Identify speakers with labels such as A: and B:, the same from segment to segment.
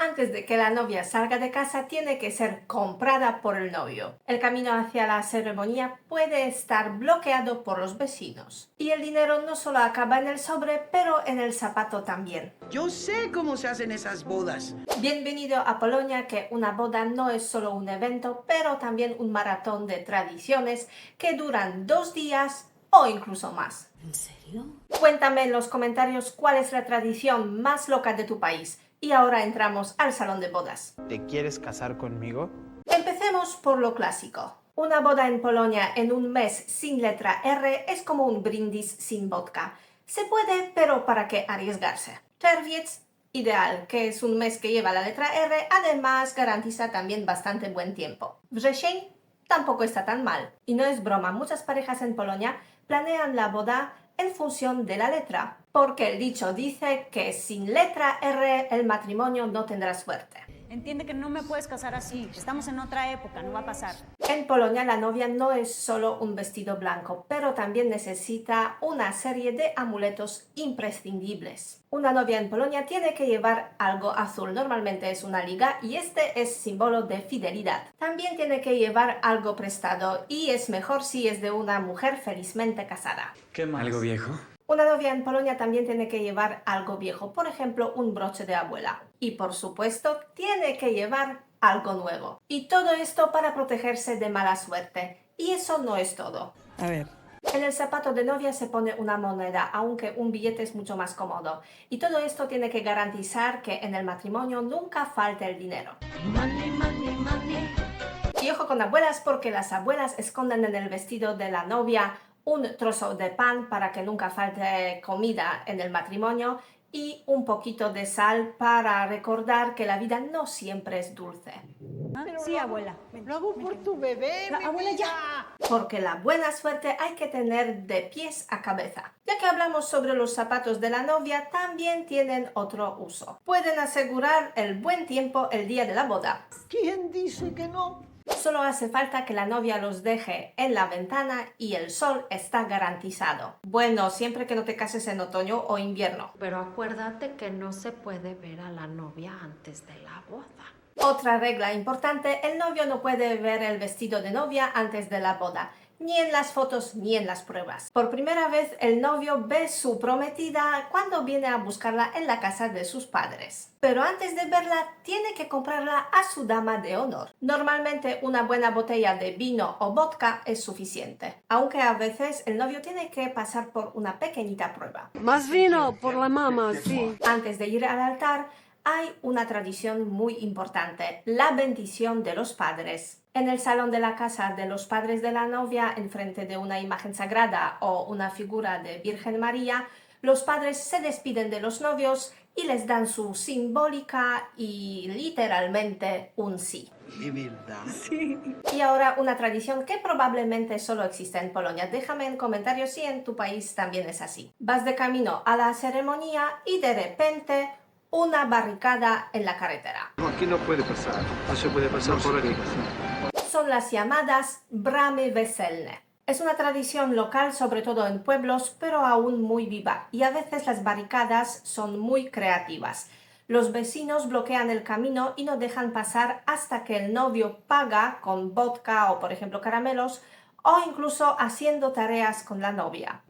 A: Antes de que la novia salga de casa, tiene que ser comprada por el novio. El camino hacia la ceremonia puede estar bloqueado por los vecinos. Y el dinero no solo acaba en el sobre, pero en el zapato también.
B: Yo sé cómo se hacen esas bodas.
A: Bienvenido a Polonia, que una boda no es solo un evento, pero también un maratón de tradiciones que duran 2 días o incluso más.
C: ¿En serio?
A: Cuéntame en los comentarios cuál es la tradición más loca de tu país. Y ahora entramos al salón de bodas.
D: ¿Te quieres casar conmigo?
A: Empecemos por lo clásico. Una boda en Polonia en un mes sin letra R es como un brindis sin vodka. Se puede, pero ¿para qué arriesgarse? Czerwiec, ideal, que es un mes que lleva la letra R, además garantiza también bastante buen tiempo. Wrzesień tampoco está tan mal. Y no es broma, muchas parejas en Polonia planean la boda en función de la letra, porque el dicho dice que sin letra R el matrimonio no tendrá suerte.
E: Entiende que no me puedes casar así. Estamos en otra época, no va a pasar.
A: En Polonia la novia no es solo un vestido blanco, pero también necesita una serie de amuletos imprescindibles. Una novia en Polonia tiene que llevar algo azul, normalmente es una liga, y este es símbolo de fidelidad. También tiene que llevar algo prestado, y es mejor si es de una mujer felizmente casada.
D: ¿Qué más?
F: ¿Algo viejo?
A: Una novia en Polonia también tiene que llevar algo viejo, por ejemplo, un broche de abuela. Y por supuesto, tiene que llevar algo nuevo. Y todo esto para protegerse de mala suerte. Y eso no es todo.
B: A ver.
A: En el zapato de novia se pone una moneda, aunque un billete es mucho más cómodo. Y todo esto tiene que garantizar que en el matrimonio nunca falte el dinero.
C: Money, money, money.
A: Y ojo con abuelas, porque las abuelas esconden en el vestido de la novia un trozo de pan para que nunca falte comida en el matrimonio y un poquito de sal para recordar que la vida no siempre es dulce.
E: Sí, abuela.
B: Lo hago por tu bebé, mi
E: abuela,
B: vida.
A: Porque la buena suerte hay que tener de pies a cabeza. Ya que hablamos sobre los zapatos de la novia, también tienen otro uso. Pueden asegurar el buen tiempo el día de la boda.
B: ¿Quién dice que no?
A: Solo hace falta que la novia los deje en la ventana y el sol está garantizado. Bueno, siempre que no te cases en otoño o invierno.
C: Pero acuérdate que no se puede ver a la novia antes de la boda.
A: Otra regla importante, el novio no puede ver el vestido de novia antes de la boda, ni en las fotos ni en las pruebas. Por primera vez el novio ve su prometida cuando viene a buscarla en la casa de sus padres. Pero antes de verla tiene que comprarla a su dama de honor. Normalmente una buena botella de vino o vodka es suficiente, aunque a veces el novio tiene que pasar por una pequeñita prueba.
G: Más vino por la mamá, sí.
A: Antes de ir al altar, hay una tradición muy importante, la bendición de los padres. En el salón de la casa de los padres de la novia, enfrente de una imagen sagrada o una figura de Virgen María, los padres se despiden de los novios y les dan su simbólica y literalmente un sí.
B: ¿De verdad?
A: Y ahora una tradición que probablemente solo existe en Polonia. Déjame en comentarios si en tu país también es así. Vas de camino a la ceremonia y de repente una barricada en la carretera.
H: No, aquí no puede pasar. No se puede pasar por aquí.
A: Son las llamadas bramy weselne. Es una tradición local, sobre todo en pueblos, pero aún muy viva, y a veces las barricadas son muy creativas. Los vecinos bloquean el camino y no dejan pasar hasta que el novio paga con vodka o, por ejemplo, caramelos, o incluso haciendo tareas con la novia.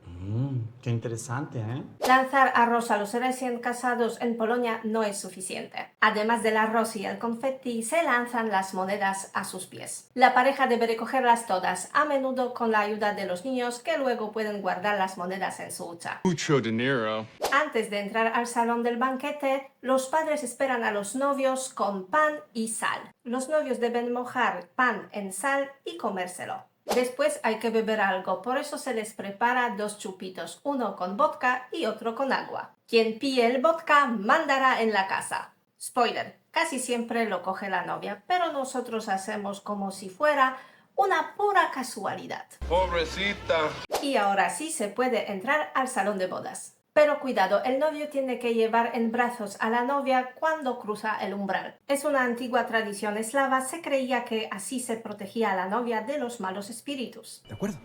D: Qué interesante, ¿eh?
A: Lanzar arroz a los recién casados en Polonia no es suficiente. Además del arroz y el confeti, se lanzan las monedas a sus pies. La pareja debe recogerlas todas, a menudo con la ayuda de los niños que luego pueden guardar las monedas en su hucha.
H: Mucho dinero.
A: Antes de entrar al salón del banquete, los padres esperan a los novios con pan y sal. Los novios deben mojar pan en sal y comérselo. Después hay que beber algo, por eso se les prepara 2 chupitos, uno con vodka y otro con agua. Quien pille el vodka mandará en la casa. Spoiler, casi siempre lo coge la novia, pero nosotros hacemos como si fuera una pura casualidad.
H: Pobrecita.
A: Y ahora sí se puede entrar al salón de bodas. Pero cuidado, el novio tiene que llevar en brazos a la novia cuando cruza el umbral. Es una antigua tradición eslava, se creía que así se protegía a la novia de los malos espíritus.
F: De acuerdo.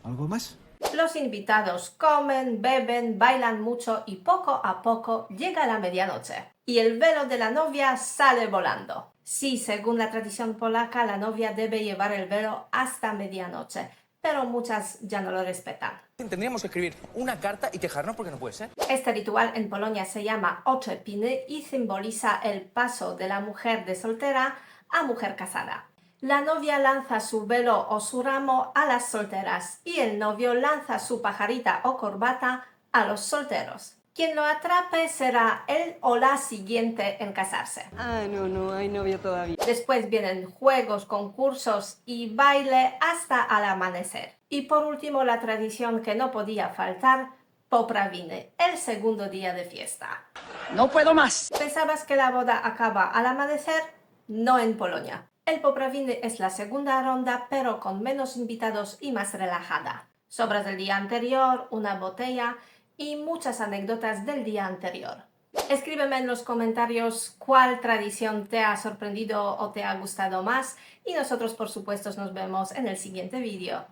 F: ¿Algo más?
A: Los invitados comen, beben, bailan mucho y poco a poco llega la medianoche. y el velo de la novia sale volando. Sí, según la tradición polaca, la novia debe llevar el velo hasta medianoche, pero muchas ya no lo respetan.
I: Tendríamos que escribir una carta y quejarnos porque no puede ser.
A: Este ritual en Polonia se llama oczepiny y simboliza el paso de la mujer de soltera a mujer casada. La novia lanza su velo o su ramo a las solteras y el novio lanza su pajarita o corbata a los solteros. Quien lo atrape será él o la siguiente en casarse.
G: Ah, no hay novio todavía.
A: Después vienen juegos, concursos y baile hasta al amanecer. Y por último, la tradición que no podía faltar, poprawiny, el segundo día de fiesta.
B: No puedo más.
A: ¿Pensabas que la boda acaba al amanecer? No en Polonia. El poprawiny es la segunda ronda, pero con menos invitados y más relajada. Sobras del día anterior, una botella y muchas anécdotas del día anterior. Escríbeme en los comentarios cuál tradición te ha sorprendido o te ha gustado más y nosotros por supuesto nos vemos en el siguiente vídeo.